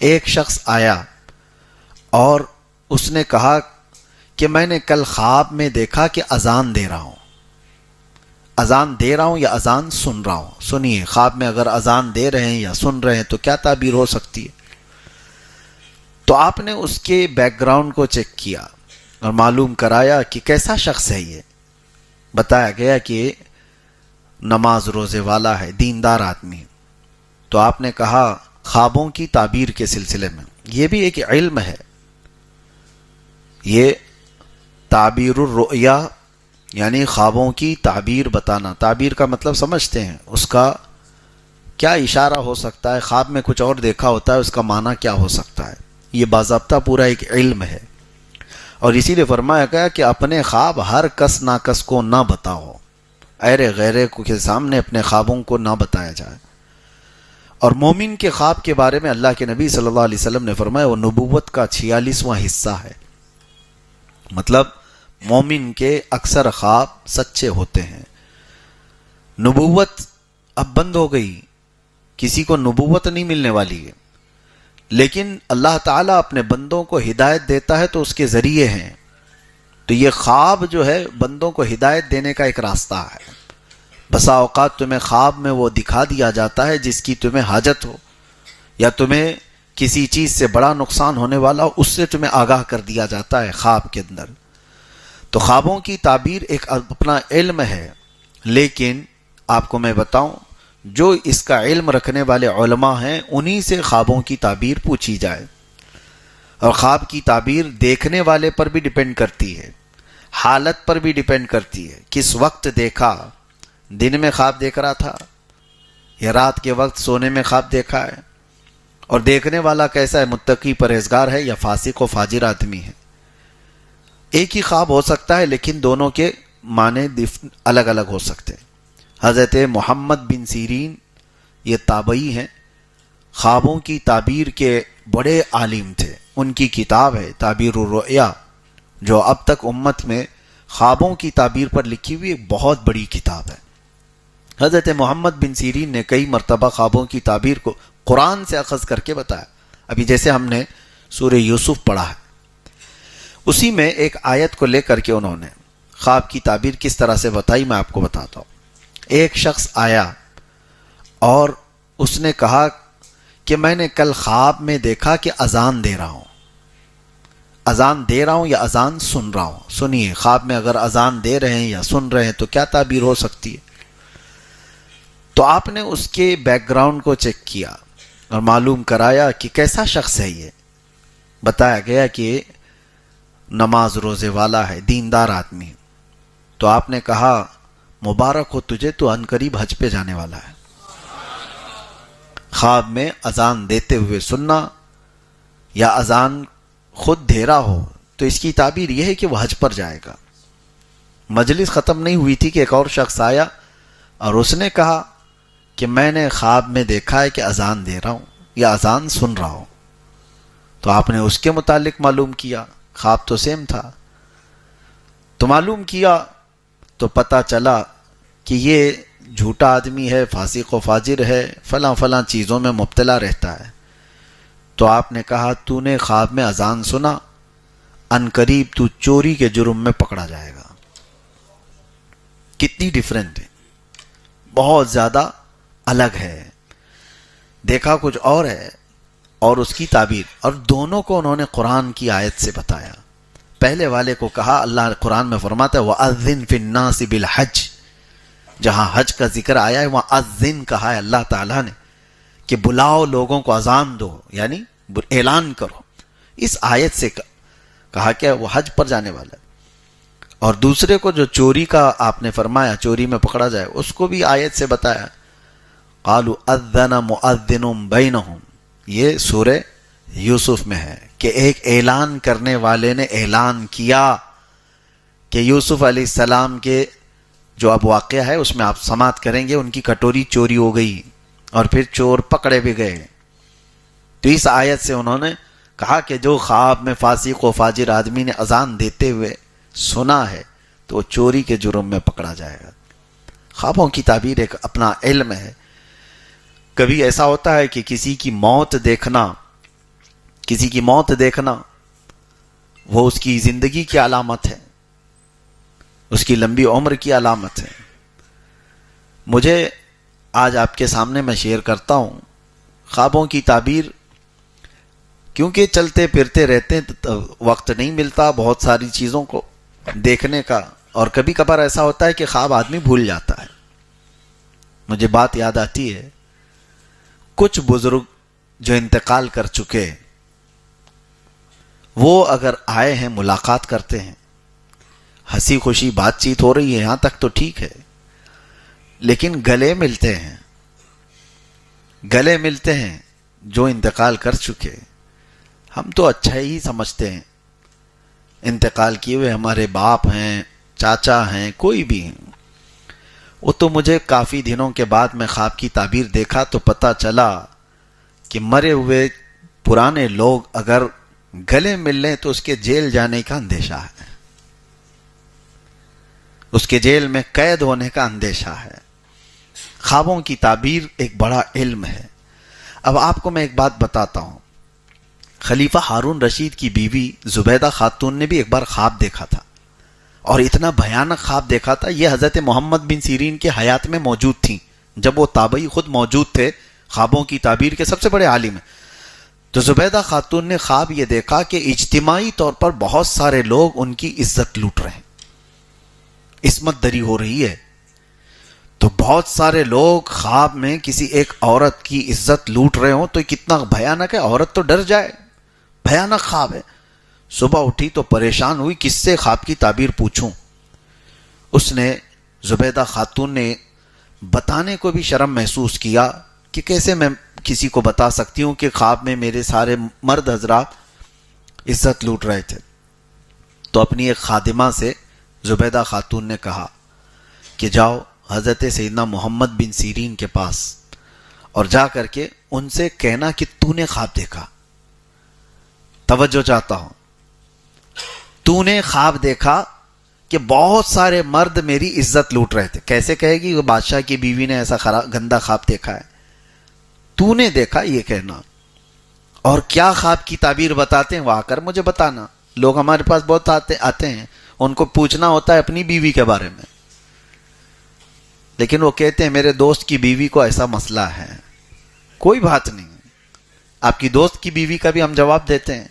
ایک شخص آیا اور اس نے کہا کہ میں نے کل خواب میں دیکھا کہ اذان دے رہا ہوں، اذان دے رہا ہوں یا اذان سن رہا ہوں۔ سنیے، خواب میں اگر اذان دے رہے ہیں یا سن رہے ہیں تو کیا تعبیر ہو سکتی ہے؟ تو آپ نے اس کے بیک گراؤنڈ کو چیک کیا اور معلوم کرایا کہ کیسا شخص ہے یہ۔ بتایا گیا کہ نماز روزے والا ہے، دیندار آدمی۔ تو آپ نے کہا خوابوں کی تعبیر کے سلسلے میں یہ بھی ایک علم ہے، یہ تعبیر الرؤیا یعنی خوابوں کی تعبیر بتانا۔ تعبیر کا مطلب سمجھتے ہیں، اس کا کیا اشارہ ہو سکتا ہے، خواب میں کچھ اور دیکھا ہوتا ہے، اس کا معنی کیا ہو سکتا ہے، یہ باضابطہ پورا ایک علم ہے۔ اور اسی لیے فرمایا گیا کہ اپنے خواب ہر کس ناکس کو نہ بتاؤ، ایرے غیرے کے سامنے اپنے خوابوں کو نہ بتایا جائے۔ اور مومن کے خواب کے بارے میں اللہ کے نبی صلی اللہ علیہ وسلم نے فرمایا وہ نبوت کا 46واں حصہ ہے، مطلب مومن کے اکثر خواب سچے ہوتے ہیں۔ نبوت اب بند ہو گئی، کسی کو نبوت نہیں ملنے والی ہے، لیکن اللہ تعالیٰ اپنے بندوں کو ہدایت دیتا ہے تو اس کے ذریعے ہیں۔ تو یہ خواب جو ہے بندوں کو ہدایت دینے کا ایک راستہ ہے۔ بسا اوقات تمہیں خواب میں وہ دکھا دیا جاتا ہے جس کی تمہیں حاجت ہو، یا تمہیں کسی چیز سے بڑا نقصان ہونے والا ہو، اس سے تمہیں آگاہ کر دیا جاتا ہے خواب کے اندر۔ تو خوابوں کی تعبیر ایک اپنا علم ہے، لیکن آپ کو میں بتاؤں جو اس کا علم رکھنے والے علماء ہیں انہی سے خوابوں کی تعبیر پوچھی جائے۔ اور خواب کی تعبیر دیکھنے والے پر بھی ڈیپینڈ کرتی ہے، حالت پر بھی ڈیپینڈ کرتی ہے، کس وقت دیکھا، دن میں خواب دیکھ رہا تھا یا رات کے وقت سونے میں خواب دیکھا ہے، اور دیکھنے والا کیسا ہے، متقی پرہیزگار ہے یا فاسق و فاجر آدمی ہے۔ ایک ہی خواب ہو سکتا ہے لیکن دونوں کے معنی الگ الگ ہو سکتے ہیں۔ حضرت محمد بن سیرین یہ تابعی ہیں، خوابوں کی تعبیر کے بڑے عالم تھے۔ ان کی کتاب ہے تعبیر الرؤیا، جو اب تک امت میں خوابوں کی تعبیر پر لکھی ہوئی ایک بہت بڑی کتاب ہے۔ حضرت محمد بن سیرین نے کئی مرتبہ خوابوں کی تعبیر کو قرآن سے اخذ کر کے بتایا۔ ابھی جیسے ہم نے سورہ یوسف پڑھا ہے، اسی میں ایک آیت کو لے کر کے انہوں نے خواب کی تعبیر کس طرح سے بتائی، میں آپ کو بتاتا ہوں۔ ایک شخص آیا اور اس نے کہا کہ میں نے کل خواب میں دیکھا کہ اذان دے رہا ہوں، اذان دے رہا ہوں یا اذان سن رہا ہوں۔ سنیے، خواب میں اگر اذان دے رہے ہیں یا سن رہے ہیں تو کیا تعبیر ہو سکتی ہے؟ تو آپ نے اس کے بیک گراؤنڈ کو چیک کیا اور معلوم کرایا کہ کیسا شخص ہے یہ۔ بتایا گیا کہ نماز روزے والا ہے، دیندار آدمی۔ تو آپ نے کہا مبارک ہو تجھے، تو عنقریب حج پہ جانے والا ہے۔ خواب میں اذان دیتے ہوئے سننا یا اذان خود دے رہا ہو تو اس کی تعبیر یہ ہے کہ وہ حج پر جائے گا۔ مجلس ختم نہیں ہوئی تھی کہ ایک اور شخص آیا اور اس نے کہا کہ میں نے خواب میں دیکھا ہے کہ اذان دے رہا ہوں یا اذان سن رہا ہوں۔ تو آپ نے اس کے متعلق معلوم کیا، خواب تو سیم تھا، تو معلوم کیا تو پتہ چلا کہ یہ جھوٹا آدمی ہے، فاسق و فاجر ہے، فلاں فلاں چیزوں میں مبتلا رہتا ہے۔ تو آپ نے کہا تو نے خواب میں اذان سنا، عنقریب تو چوری کے جرم میں پکڑا جائے گا۔ کتنی ڈیفرنٹ ہے، بہت زیادہ الگ ہے۔ دیکھا کچھ اور ہے اور اس کی تعبیر، اور دونوں کو انہوں نے قرآن کی آیت سے بتایا۔ پہلے والے کو کہا، اللہ قرآن میں فرماتا ہے وَأَذِّن فِي النَّاسِ بِالْحَجِّ، جہاں حج کا ذکر آیا ہے وہاں اذن کہا ہے اللہ تعالیٰ نے کہ بلاؤ لوگوں کو، اذان دو یعنی اعلان کرو۔ اس آیت سے کہا کہ وہ حج پر جانے والا ہے۔ اور دوسرے کو جو چوری کا آپ نے فرمایا چوری میں پکڑا جائے، اس کو بھی آیت سے بتایا، قالوا اذن مؤذن بینہم، یہ سورہ یوسف میں ہے کہ ایک اعلان کرنے والے نے اعلان کیا کہ یوسف علیہ السلام کے جو اب واقعہ ہے اس میں آپ سماعت کریں گے، ان کی کٹوری چوری ہو گئی اور پھر چور پکڑے بھی گئے۔ تو اس آیت سے انہوں نے کہا کہ جو خواب میں فاسق و فاجر آدمی نے اذان دیتے ہوئے سنا ہے تو وہ چوری کے جرم میں پکڑا جائے گا۔ خوابوں کی تعبیر ایک اپنا علم ہے۔ کبھی ایسا ہوتا ہے کہ کسی کی موت دیکھنا کسی کی موت دیکھنا وہ اس کی زندگی کی علامت ہے، اس کی لمبی عمر کی علامت ہے۔ مجھے آج آپ کے سامنے میں شیئر کرتا ہوں خوابوں کی تعبیر، کیونکہ چلتے پھرتے رہتے ہیں تو وقت نہیں ملتا بہت ساری چیزوں کو دیکھنے کا، اور کبھی کبھار ایسا ہوتا ہے کہ خواب آدمی بھول جاتا ہے۔ مجھے بات یاد آتی ہے، کچھ بزرگ جو انتقال کر چکے وہ اگر آئے ہیں ملاقات کرتے ہیں، ہنسی خوشی بات چیت ہو رہی ہے، یہاں تک تو ٹھیک ہے، لیکن گلے ملتے ہیں جو انتقال کر چکے، ہم تو اچھا ہی سمجھتے ہیں، انتقال کیے ہوئے ہمارے باپ ہیں، چاچا ہیں، کوئی بھی ہیں۔ وہ تو مجھے کافی دنوں کے بعد میں خواب کی تعبیر دیکھا تو پتہ چلا کہ مرے ہوئے پرانے لوگ اگر گلے مل لیں تو اس کے جیل جانے کا اندیشہ ہے، اس کے جیل میں قید ہونے کا اندیشہ ہے۔ خوابوں کی تعبیر ایک بڑا علم ہے۔ اب آپ کو میں ایک بات بتاتا ہوں، خلیفہ ہارون رشید کی بیوی زبیدہ خاتون نے بھی ایک بار خواب دیکھا تھا، اور اتنا بھیانک خواب دیکھا تھا، یہ حضرت محمد بن سیرین کے حیات میں موجود تھیں، جب وہ تابعی خود موجود تھے، خوابوں کی تعبیر کے سب سے بڑے عالم ہیں۔ تو زبیدہ خاتون نے خواب یہ دیکھا کہ اجتماعی طور پر بہت سارے لوگ ان کی عزت لوٹ رہے ہیں، عصمت دری ہو رہی ہے۔ تو بہت سارے لوگ خواب میں کسی ایک عورت کی عزت لوٹ رہے ہوں تو کتنا بھیانک ہے، عورت تو ڈر جائے، بھیانک خواب ہے۔ صبح اٹھی تو پریشان ہوئی، کس سے خواب کی تعبیر پوچھوں۔ اس نے زبیدہ خاتون نے بتانے کو بھی شرم محسوس کیا کہ کیسے میں کسی کو بتا سکتی ہوں کہ خواب میں میرے سارے مرد حضرات عزت لوٹ رہے تھے۔ تو اپنی ایک خادمہ سے زبیدہ خاتون نے کہا کہ جاؤ حضرت سیدنا محمد بن سیرین کے پاس اور جا کر کے ان سے کہنا کہ تو نے خواب دیکھا، توجہ چاہتا ہوں، تو نے خواب دیکھا کہ بہت سارے مرد میری عزت لوٹ رہے تھے۔ کیسے کہے گی وہ بادشاہ کی بیوی نے ایسا گندا خواب دیکھا ہے؟ تو نے دیکھا یہ کہنا، اور کیا خواب کی تعبیر بتاتے ہیں وہ آ کر مجھے بتانا۔ لوگ ہمارے پاس بہت آتے ہیں، ان کو پوچھنا ہوتا ہے اپنی بیوی کے بارے میں، لیکن وہ کہتے ہیں میرے دوست کی بیوی کو ایسا مسئلہ ہے۔ کوئی بات نہیں، آپ کی دوست کی بیوی کا بھی ہم جواب دیتے ہیں۔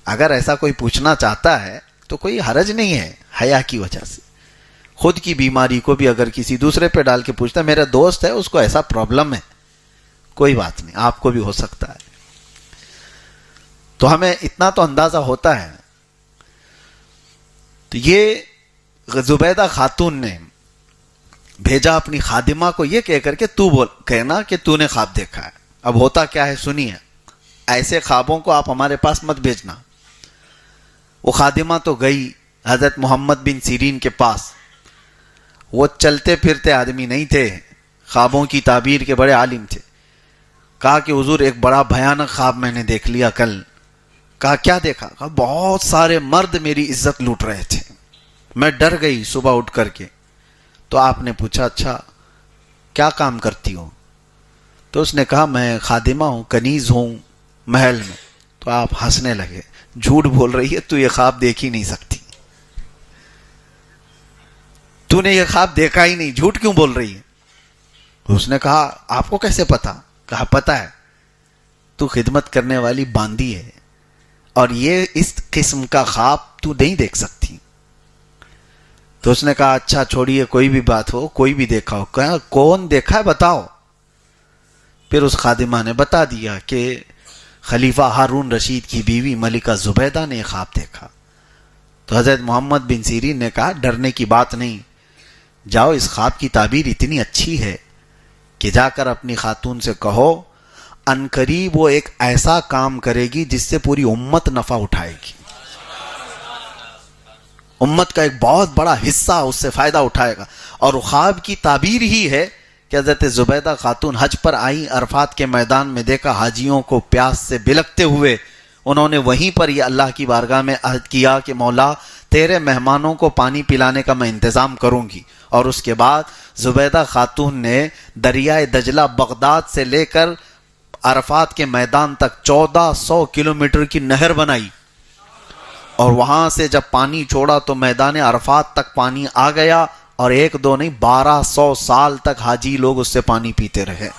اگر ایسا کوئی پوچھنا چاہتا ہے تو کوئی حرج نہیں ہے، حیا کی وجہ سے۔ خود کی بیماری کو بھی اگر کسی دوسرے پہ ڈال کے پوچھتا ہے میرا دوست ہے اس کو ایسا پرابلم ہے، کوئی بات نہیں، آپ کو بھی ہو سکتا ہے۔ تو ہمیں اتنا تو اندازہ ہوتا ہے۔ تو یہ زبیدہ خاتون نے بھیجا اپنی خادمہ کو یہ کہہ کر کے تو بول کہنا کہ تو نے خواب دیکھا ہے۔ اب ہوتا کیا ہے سنیے، ایسے خوابوں کو آپ ہمارے پاس مت بھیجنا۔ وہ خادمہ تو گئی حضرت محمد بن سیرین کے پاس، وہ چلتے پھرتے آدمی نہیں تھے، خوابوں کی تعبیر کے بڑے عالم تھے۔ کہا کہ حضور ایک بڑا بھیانک خواب میں نے دیکھ لیا کل۔ کہا کیا دیکھا؟ کہا بہت سارے مرد میری عزت لوٹ رہے تھے، میں ڈر گئی صبح اٹھ کر کے۔ تو آپ نے پوچھا اچھا کیا کام کرتی ہو؟ تو اس نے کہا میں خادمہ ہوں، کنیز ہوں محل میں۔ تو آپ ہنسنے لگے، جھوٹ بول رہی ہے، تو یہ خواب دیکھ ہی نہیں سکتی، تو نے یہ خواب دیکھا ہی نہیں، جھوٹ کیوں بول رہی ہے؟ اس نے کہا آپ کو کیسے پتا؟ کہا پتا ہے، تو خدمت کرنے والی باندی ہے اور یہ اس قسم کا خواب تو نہیں دیکھ سکتی۔ تو اس نے کہا اچھا چھوڑیے، کوئی بھی بات ہو، کوئی بھی دیکھا ہو۔ کہا کون دیکھا ہے بتاؤ۔ پھر اس خادمہ نے بتا دیا کہ خلیفہ ہارون رشید کی بیوی ملکہ زبیدہ نے خواب دیکھا۔ تو حضرت محمد بن سیرین نے کہا ڈرنے کی بات نہیں، جاؤ اس خواب کی تعبیر اتنی اچھی ہے کہ جا کر اپنی خاتون سے کہو عنقریب وہ ایک ایسا کام کرے گی جس سے پوری امت نفع اٹھائے گی، امت کا ایک بہت بڑا حصہ اس سے فائدہ اٹھائے گا۔ اور خواب کی تعبیر ہی ہے کہ حضرت زبیدہ خاتون حج پر آئیں، عرفات کے میدان میں دیکھا حاجیوں کو پیاس سے بلکتے ہوئے، انہوں نے وہیں پر یہ اللہ کی بارگاہ میں عہد کیا کہ مولا تیرے مہمانوں کو پانی پلانے کا میں انتظام کروں گی۔ اور اس کے بعد زبیدہ خاتون نے دریائے دجلہ بغداد سے لے کر عرفات کے میدان تک 1400 کلومیٹر کی نہر بنائی، اور وہاں سے جب پانی چھوڑا تو میدان عرفات تک پانی آ گیا، اور 1-2 نہیں 1200 سال تک حاجی لوگ اس سے پانی پیتے رہے۔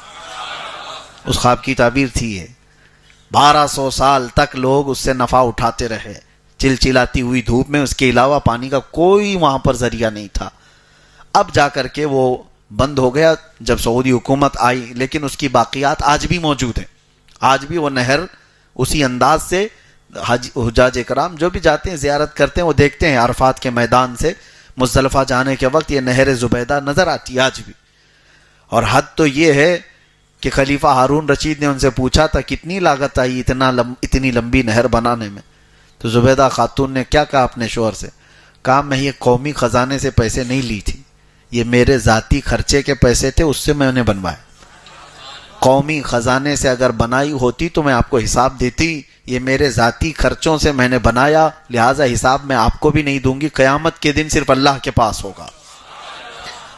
اس خواب کی تعبیر تھی یہ، 1200 سال تک لوگ اس سے نفع اٹھاتے رہے چلچلاتی ہوئی دھوپ میں، اس کے علاوہ پانی کا کوئی وہاں پر ذریعہ نہیں تھا۔ اب جا کر کے وہ بند ہو گیا جب سعودی حکومت آئی، لیکن اس کی باقیات آج بھی موجود ہیں۔ آج بھی وہ نہر اسی انداز سے حجاج اکرام جو بھی جاتے ہیں زیارت کرتے ہیں، وہ دیکھتے ہیں عرفات کے میدان سے مزدلفہ جانے کے وقت یہ نہر زبیدہ نظر آتی ہے آج بھی۔ اور حد تو یہ ہے کہ خلیفہ ہارون رشید نے ان سے پوچھا تھا کتنی لاگت آئی اتنی لمبی نہر بنانے میں، تو زبیدہ خاتون نے کیا کہا اپنے شوہر سے؟ کہا میں یہ قومی خزانے سے پیسے نہیں لی تھی، یہ میرے ذاتی خرچے کے پیسے تھے، اس سے میں نے بنوائے۔ قومی خزانے سے اگر بنائی ہوتی تو میں آپ کو حساب دیتی، یہ میرے ذاتی خرچوں سے میں نے بنایا، لہٰذا حساب میں آپ کو بھی نہیں دوں گی، قیامت کے دن صرف اللہ کے پاس ہوگا۔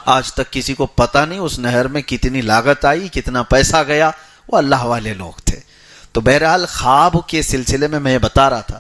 آج تک کسی کو پتہ نہیں اس نہر میں کتنی لاگت آئی، کتنا پیسہ گیا، وہ اللہ والے لوگ تھے۔ تو بہرحال خواب کے سلسلے میں یہ بتا رہا تھا،